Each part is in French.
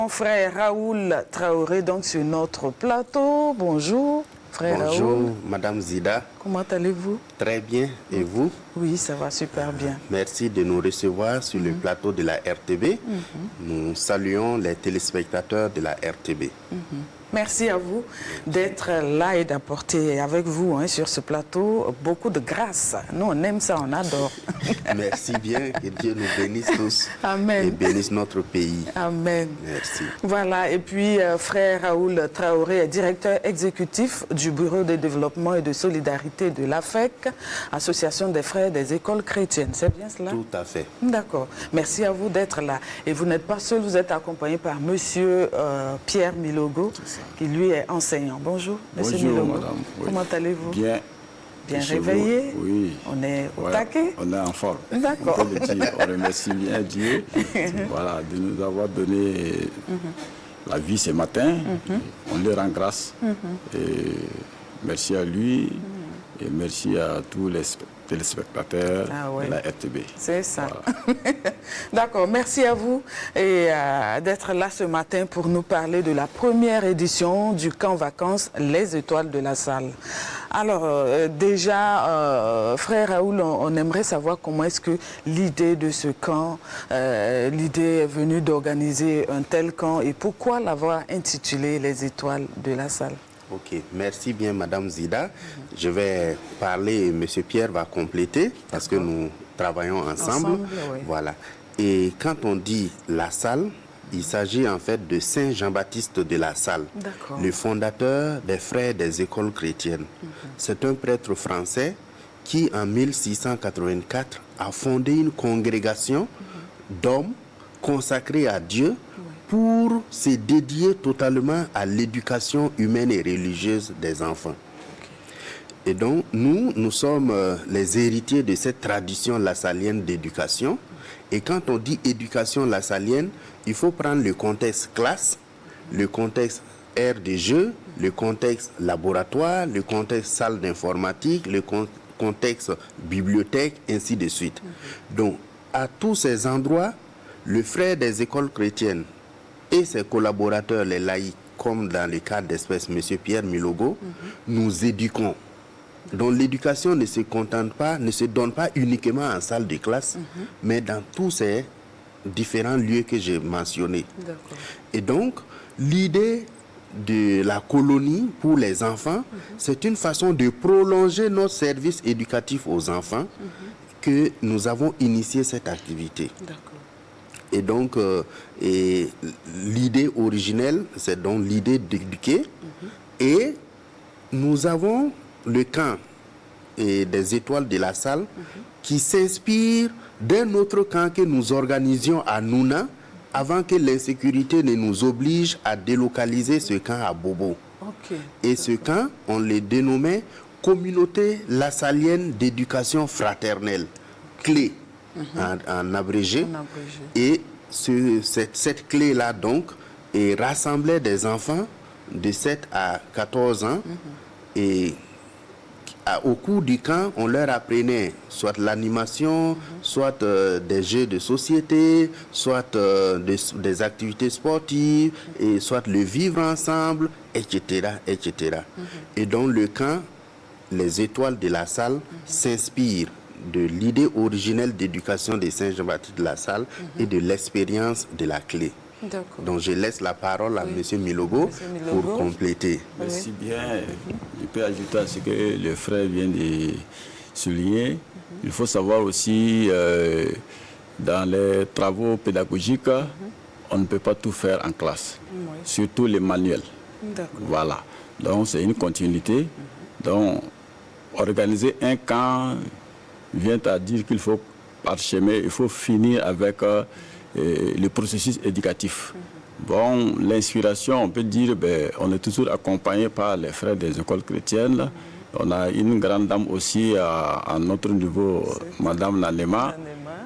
Frère Raoul Traoré, donc sur notre plateau. Bonjour, frère Raoul. Bonjour, Madame Zida. Comment allez-vous? Très bien. Et vous? Oui, ça va super bien. Merci de nous recevoir sur le plateau de la RTB. Nous saluons les téléspectateurs de la RTB. Merci à vous d'être là et d'apporter avec vous sur ce plateau beaucoup de grâce. Nous, on aime ça, on adore. Merci bien, que Dieu nous bénisse tous. Amen. Et bénisse notre pays. Amen. Merci. Voilà, et puis frère Raoul Traoré est directeur exécutif du Bureau de développement et de solidarité de l'AFEC, Association des frères des écoles chrétiennes. C'est bien cela? Tout à fait. D'accord. Merci à vous d'être là. Et vous n'êtes pas seul, vous êtes accompagné par monsieur Pierre Milogo, qui lui est enseignant. Bonjour, monsieur Milogo. Bonjour, madame. Oui. Comment allez-vous? Bien. Bien réveillé? Oui. On est au Voilà. taquet? On est en forme. D'accord. On peut le dire. On remercie bien Dieu voilà, de nous avoir donné la vie ce matin. On lui rend grâce. Et merci à lui et merci à tous les téléspectateurs de la RTB. C'est ça. Voilà. D'accord, merci à vous et d'être là ce matin pour nous parler de la première édition du camp vacances Les Étoiles de la Salle. Alors déjà, frère Raoul, on aimerait savoir comment est-ce que l'idée de ce camp, l'idée est venue d'organiser un tel camp et pourquoi l'avoir intitulé Les Étoiles de la Salle. Ok, merci bien Madame Zida. Je vais parler et Monsieur Pierre va compléter parce que nous travaillons ensemble. Oui. Voilà. Et quand on dit la Salle, il s'agit en fait de Saint Jean-Baptiste de la Salle, le fondateur des frères des écoles chrétiennes. C'est un prêtre français qui en 1684 a fondé une congrégation d'hommes consacrés à Dieu pour se dédier totalement à l'éducation humaine et religieuse des enfants. Et donc, nous sommes les héritiers de cette tradition lassalienne d'éducation. Et quand on dit éducation lassalienne, il faut prendre le contexte classe, le contexte aire de jeu, le contexte laboratoire, le contexte salle d'informatique, le contexte bibliothèque, ainsi de suite. Donc, à tous ces endroits, le frère des écoles chrétiennes et ses collaborateurs, les laïcs, comme dans le cas d'espèce M. Pierre Milogo, nous éduquons. Donc l'éducation ne se contente pas, ne se donne pas uniquement en salle de classe, mais dans tous ces différents lieux que j'ai mentionnés. Et donc, l'idée de la colonie pour les enfants, c'est une façon de prolonger notre service éducatif aux enfants que nous avons initié cette activité. Et donc, l'idée originelle, c'est donc l'idée d'éduquer. Et nous avons le camp des étoiles de la salle qui s'inspire d'un autre camp que nous organisions à Nouna avant que l'insécurité ne nous oblige à délocaliser ce camp à Bobo. Et ce camp, on le dénommait Communauté lassalienne d'éducation fraternelle, clé. En abrégé. Et cette clé-là, donc, rassemblait des enfants de 7 à 14 ans. Et au cours du camp, on leur apprenait soit l'animation, soit des jeux de société, soit des activités sportives, et soit le vivre ensemble, etc. etc. Et donc, le camp, les étoiles de la salle, s'inspire de l'idée originelle d'éducation de Saint Jean-Baptiste de la Salle et de l'expérience de la clé. Donc je laisse la parole à M. Milogo pour compléter. Merci bien. Je peux ajouter à ce que le frère vient de souligner. Il faut savoir aussi, dans les travaux pédagogiques, on ne peut pas tout faire en classe, surtout les manuels. Voilà. Donc c'est une continuité. Donc organiser un camp vient à dire qu'il faut parchemer, il faut finir avec le processus éducatif. Bon, l'inspiration, on peut dire, on est toujours accompagné par les frères des écoles chrétiennes. On a une grande dame aussi à notre niveau, Madame Nalema,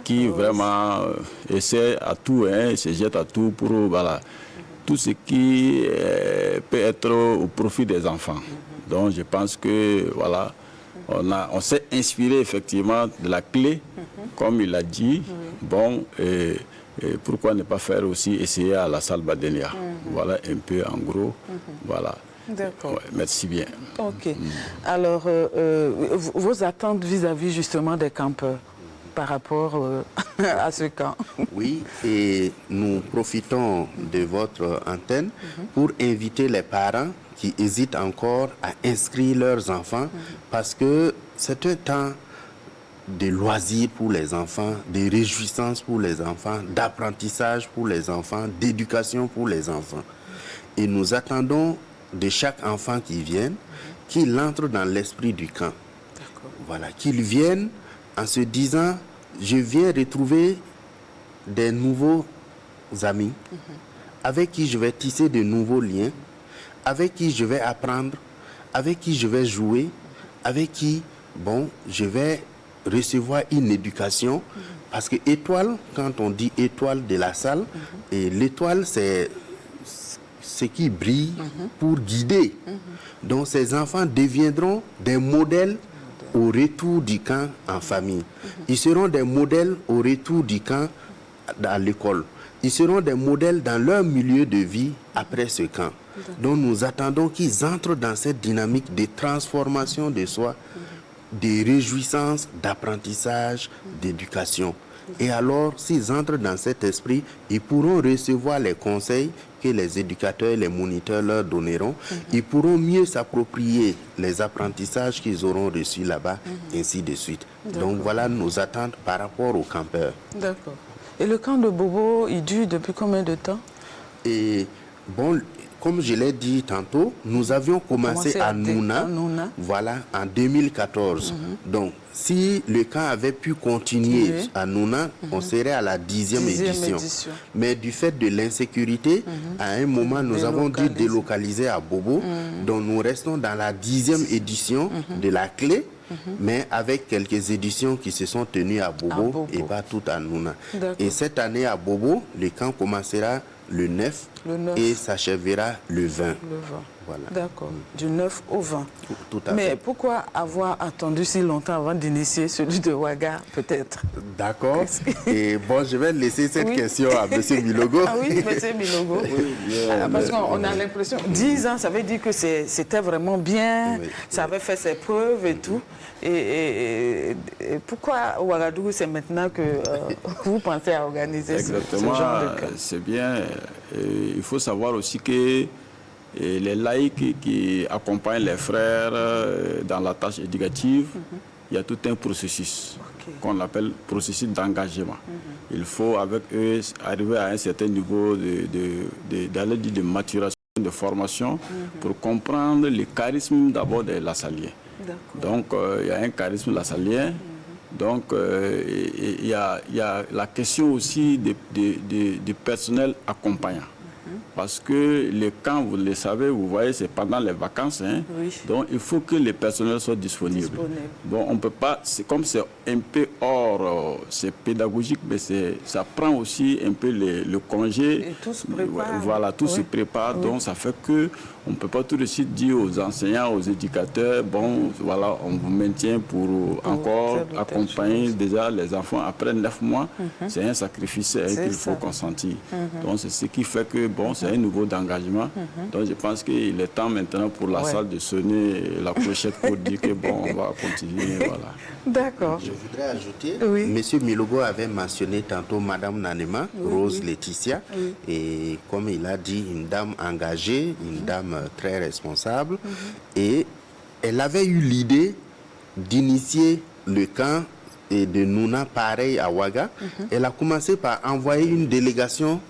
qui vraiment essaie à tout, se jette à tout pour tout ce qui peut être au profit des enfants. Donc je pense que voilà, on s'est inspiré effectivement de la clé, comme il a dit. Bon, Et pourquoi ne pas faire aussi essayer à la salle Badenia. Voilà un peu en gros. Voilà. D'accord. Ouais, merci bien. Ok. Alors, vos attentes vis-à-vis justement des campeurs par rapport à ce camp? Oui, et nous profitons de votre antenne pour inviter les parents qui hésitent encore à inscrire leurs enfants parce que c'est un temps de loisirs pour les enfants, de réjouissance pour les enfants, d'apprentissage pour les enfants, d'éducation pour les enfants. Et nous attendons de chaque enfant qui vienne qu'il entre dans l'esprit du camp. Voilà, qu'il vienne en se disant, je viens retrouver des nouveaux amis avec qui je vais tisser de nouveaux liens, avec qui je vais apprendre, avec qui je vais jouer, avec qui, bon, je vais recevoir une éducation. Parce que étoile, quand on dit étoile de la salle, et l'étoile, c'est ce qui brille pour guider. Donc ces enfants deviendront des modèles au retour du camp en famille. Ils seront des modèles au retour du camp à l'école. Ils seront des modèles dans leur milieu de vie après ce camp. Donc nous attendons qu'ils entrent dans cette dynamique de transformation de soi, de réjouissance, d'apprentissage, d'éducation. Et alors, s'ils entrent dans cet esprit, ils pourront recevoir les conseils que les éducateurs et les moniteurs leur donneront. Ils pourront mieux s'approprier les apprentissages qu'ils auront reçus là-bas, ainsi de suite. Donc voilà nos attentes par rapport aux campeurs. D'accord. Et le camp de Bobo, il dure depuis combien de temps? Et bon, comme je l'ai dit tantôt, nous avions commencé à Nouna, voilà, en 2014. Donc, si le camp avait pu continuer à Nouna, on serait à la 10e édition. Mais du fait de l'insécurité, à un moment, nous avons dû délocaliser à Bobo. Donc, nous restons dans la 10e édition de la clé, mais avec quelques éditions qui se sont tenues à Bobo et pas toutes à Nouna. Et cette année à Bobo, le camp commencera le 9 et s'achèvera le 20. Voilà. D'accord, du 9 au 20. Tout à fait. Mais pourquoi avoir attendu si longtemps avant d'initier celui de Ouaga, peut-être? D'accord. Et bon, je vais laisser cette question à M. Milogo. Ah oui, M. Milogo. Parce qu'on a l'impression, 10 ans, ça veut dire que c'était vraiment bien, ça avait fait ses preuves et tout. Et pourquoi Ouagadougou, c'est maintenant que vous pensez à organiser ce genre de cas? C'est bien. Il faut savoir aussi que les laïcs qui accompagnent les frères dans la tâche éducative, il y a tout un processus qu'on appelle processus d'engagement. Il faut avec eux arriver à un certain niveau de maturation, de formation, pour comprendre le charisme d'abord des lassaliens. Donc il y a un charisme lassalien. Donc il y a la question aussi du personnel accompagnant. Parce que les camps, vous le savez, vous voyez, c'est pendant les vacances. Donc, il faut que les personnels soient disponibles. Donc, on ne peut pas, comme c'est un peu hors, c'est pédagogique, mais ça prend aussi un peu le congé. Et tout se prépare. Voilà, tout se prépare. Donc, ça fait que on ne peut pas tout de suite dire aux enseignants, aux éducateurs, bon, voilà, on vous maintient pour encore accompagner déjà les enfants après 9 mois. C'est un sacrifice qu'il faut consentir. Donc, c'est ce qui fait que, bon, c'est un niveau d'engagement. Donc, je pense qu'il est temps maintenant pour la salle de sonner la clochette pour dire que, bon, on va continuer, voilà. D'accord. Je voudrais ajouter, M. Milogo avait mentionné tantôt Mme Nanema, Rose Laetitia, et comme il a dit, une dame engagée, une dame très responsable, et elle avait eu l'idée d'initier le camp et de Nouna pareil à Ouaga. Elle a commencé par envoyer une délégation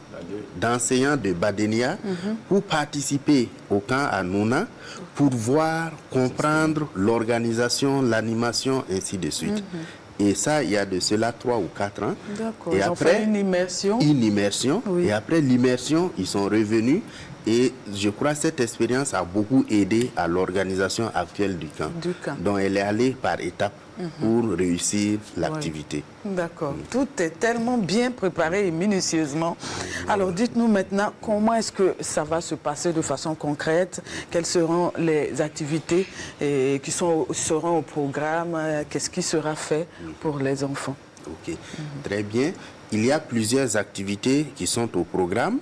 d'enseignants de Badenia pour participer au camp à Nouna, pour voir, comprendre l'organisation, l'animation, ainsi de suite. Et ça, il y a de cela 3 ou 4 ans. Et après, une immersion. Et après l'immersion, ils sont revenus. Et je crois que cette expérience a beaucoup aidé à l'organisation actuelle du camp. Donc, elle est allée par étapes pour réussir l'activité. D'accord. Tout est tellement bien préparé et minutieusement. Alors, dites-nous maintenant, comment est-ce que ça va se passer de façon concrète? Quelles seront les activités qui seront au programme? Qu'est-ce qui sera fait pour les enfants? Ok, très bien. Il y a plusieurs activités qui sont au programme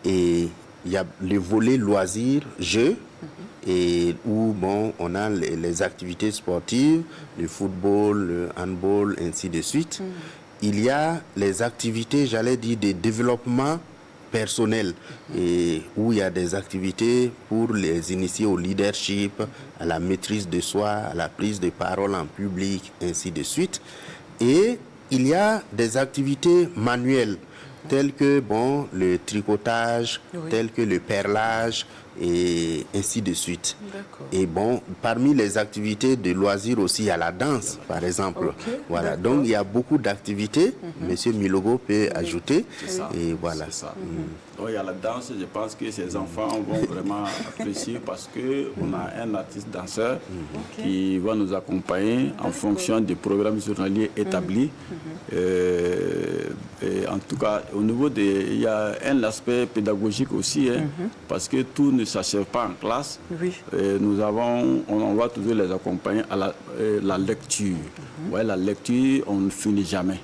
et il y a le volet loisirs, jeux, et où bon, on a les activités sportives, le football, le handball, ainsi de suite. Il y a les activités, j'allais dire, de développement personnel, et où il y a des activités pour les initier au leadership, à la maîtrise de soi, à la prise de parole en public, ainsi de suite. Et il y a des activités manuelles telles que bon, le tricotage, telles que le perlage et ainsi de suite. Et bon, parmi les activités de loisirs aussi, il y a la danse, par exemple. Voilà, donc il y a beaucoup d'activités. Monsieur Milogo peut ajouter. Ça. Et voilà. Ça. Donc il y a la danse, je pense que ces enfants vont vraiment apprécier parce qu'on a un artiste danseur qui va nous accompagner en fonction des programmes journaliers établis. Et en tout cas, au niveau il y a un aspect pédagogique aussi, parce que tout ne s'achève pas en classe. Et on va toujours les accompagner à la lecture. Ouais, la lecture, on ne finit jamais.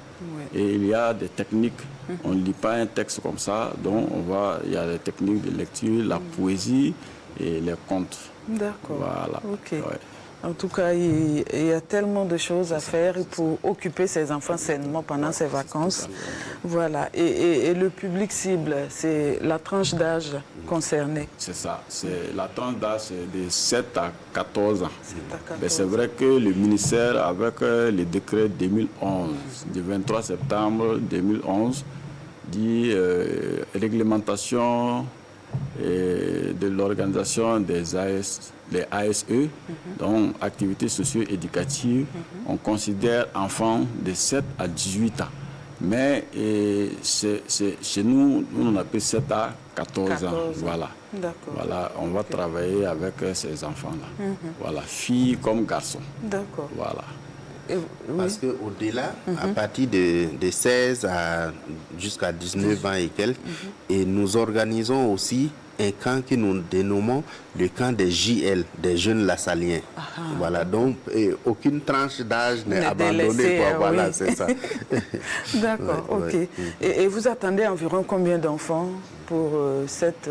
Et il y a des techniques. On ne lit pas un texte comme ça, donc il y a des techniques de lecture, la poésie et les contes. D'accord. Voilà. Ok. Ouais. En tout cas, il y a tellement de choses à faire pour occuper ses enfants sainement pendant ces vacances. Voilà. Et le public cible, c'est la tranche d'âge concernée. C'est ça. La tranche d'âge, c'est de 7 à 14 ans. Mais c'est 14. vrai que le ministère, avec le décret 2011, du 23 septembre 2011, dit réglementation de l'organisation des les ASE, donc activités socio-éducatives, on considère enfants de 7 à 18 ans. Mais chez nous, on appelle 7 à 14 ans. Voilà. Voilà, on va travailler avec ces enfants-là. Voilà, filles comme garçons. D'accord. Voilà. Parce qu'au-delà, à partir de 16 jusqu'à 19 ans et quelques, et nous organisons aussi un camp que nous dénommons le camp des JL, des jeunes lassaliens. Voilà, donc aucune tranche d'âge n'est abandonnée. Voilà, c'est ça. D'accord, ok. Et vous attendez environ combien d'enfants pour cette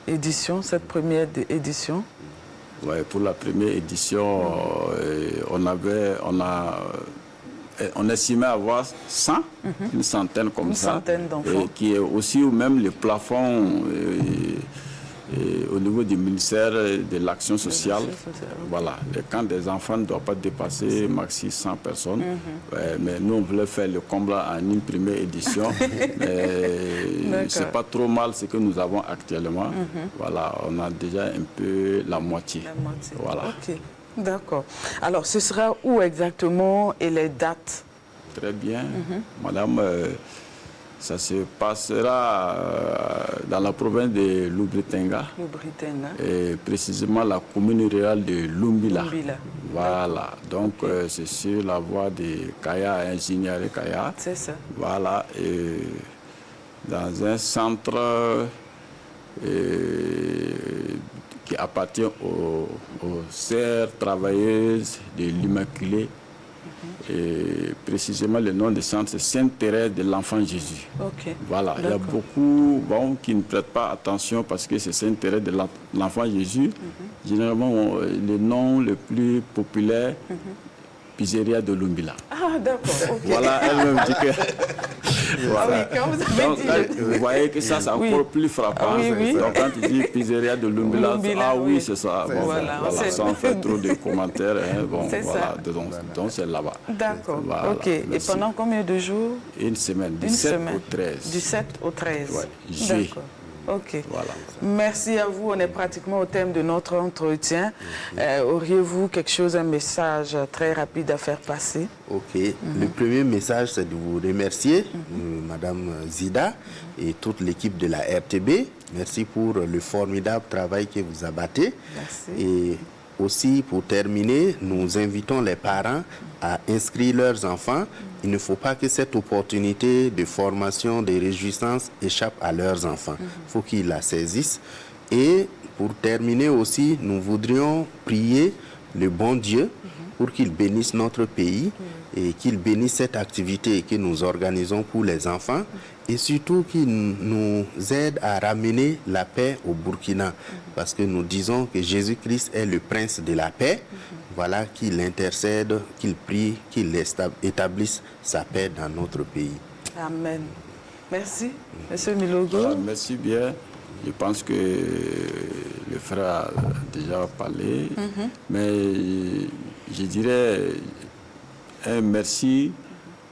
édition, cette première édition? Ouais, pour la première édition, on estimait avoir 100, une centaine comme ça. Une centaine d'enfants. Et qui est aussi même le plafond au niveau du ministère de l'Action sociale. Voilà, et quand des enfants ne doivent pas dépasser maxi 100 personnes. Mais nous, on voulait faire le comble en une première édition. C'est pas trop mal ce que nous avons actuellement. Voilà, on a déjà un peu la moitié. Voilà. Ok, d'accord. Alors, ce sera où exactement et les dates? Très bien. Madame, ça se passera dans la province de Lubritanga. Et précisément la commune rurale de Lumbila. Voilà. Donc, c'est sur la voie de Kaya, ingénieur Kaya. C'est ça. Voilà. Et dans un centre qui appartient aux sœurs travailleuses de l'Immaculée. Et précisément le nom du centre, c'est Sainte-Thérèse de l'Enfant Jésus. Voilà, il y a beaucoup qui ne prêtent pas attention parce que c'est Sainte-Thérèse de l'Enfant Jésus. Généralement, le nom le plus populaire, Pizzeria de Lumbila. Ah, d'accord. Voilà, elle-même dit que... Voilà. Quand vous avez dit... vous voyez que ça, c'est encore plus frappant. Donc, quand tu dis Pizzeria de Lumbila, c'est ça. Voilà, sans faire trop de commentaires. C'est ça. Donc, c'est là-bas. D'accord. Voilà, ok. Et pendant combien de jours? Une semaine, du 7 au 13. Du 7 au 13. D'accord. Ok. Voilà. Merci à vous. On est pratiquement au thème de notre entretien. Auriez-vous quelque chose, un message très rapide à faire passer? Ok. Le premier message, c'est de vous remercier, Madame Zida et toute l'équipe de la RTB. Merci pour le formidable travail que vous abattez. Merci. Et aussi, pour terminer, nous invitons les parents à inscrire leurs enfants. Il ne faut pas que cette opportunité de formation, de réjouissance échappe à leurs enfants. Il faut qu'ils la saisissent. Et pour terminer aussi, nous voudrions prier le bon Dieu pour qu'il bénisse notre pays et qu'il bénisse cette activité que nous organisons pour les enfants et surtout qu'il nous aide à ramener la paix au Burkina. Parce que nous disons que Jésus-Christ est le prince de la paix. Voilà, qu'il intercède, qu'il prie, qu'il établisse sa paix dans notre pays. Amen. Merci, M. Milogo. Merci bien. Je pense que le frère a déjà parlé, mais je dirais un merci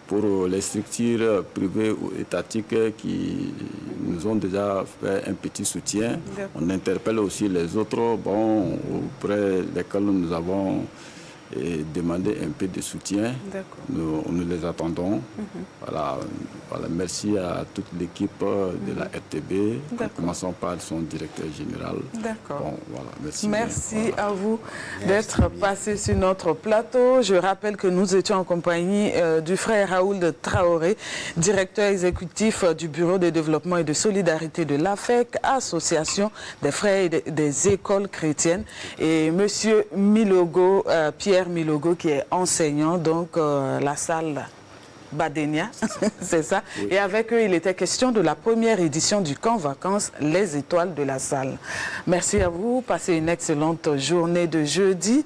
pour les structures privées ou étatiques qui nous ont déjà fait un petit soutien. On interpelle aussi les autres, auprès desquels nous avons demandé un peu de soutien. Nous les attendons. Voilà, merci à toute l'équipe de la RTB, en commençant par son directeur général. Merci à vous d'être passé sur notre plateau. Je rappelle que nous étions en compagnie du frère Raoul Traoré, directeur exécutif du Bureau de développement et de solidarité de l'AFEC, Association des frères et des écoles chrétiennes, et M. Milogo, Pierre Milogo, qui est enseignant, donc la salle Badenia, c'est ça. Oui. Et avec eux, il était question de la première édition du camp vacances Les Étoiles de la Salle. Merci à vous, passez une excellente journée de jeudi.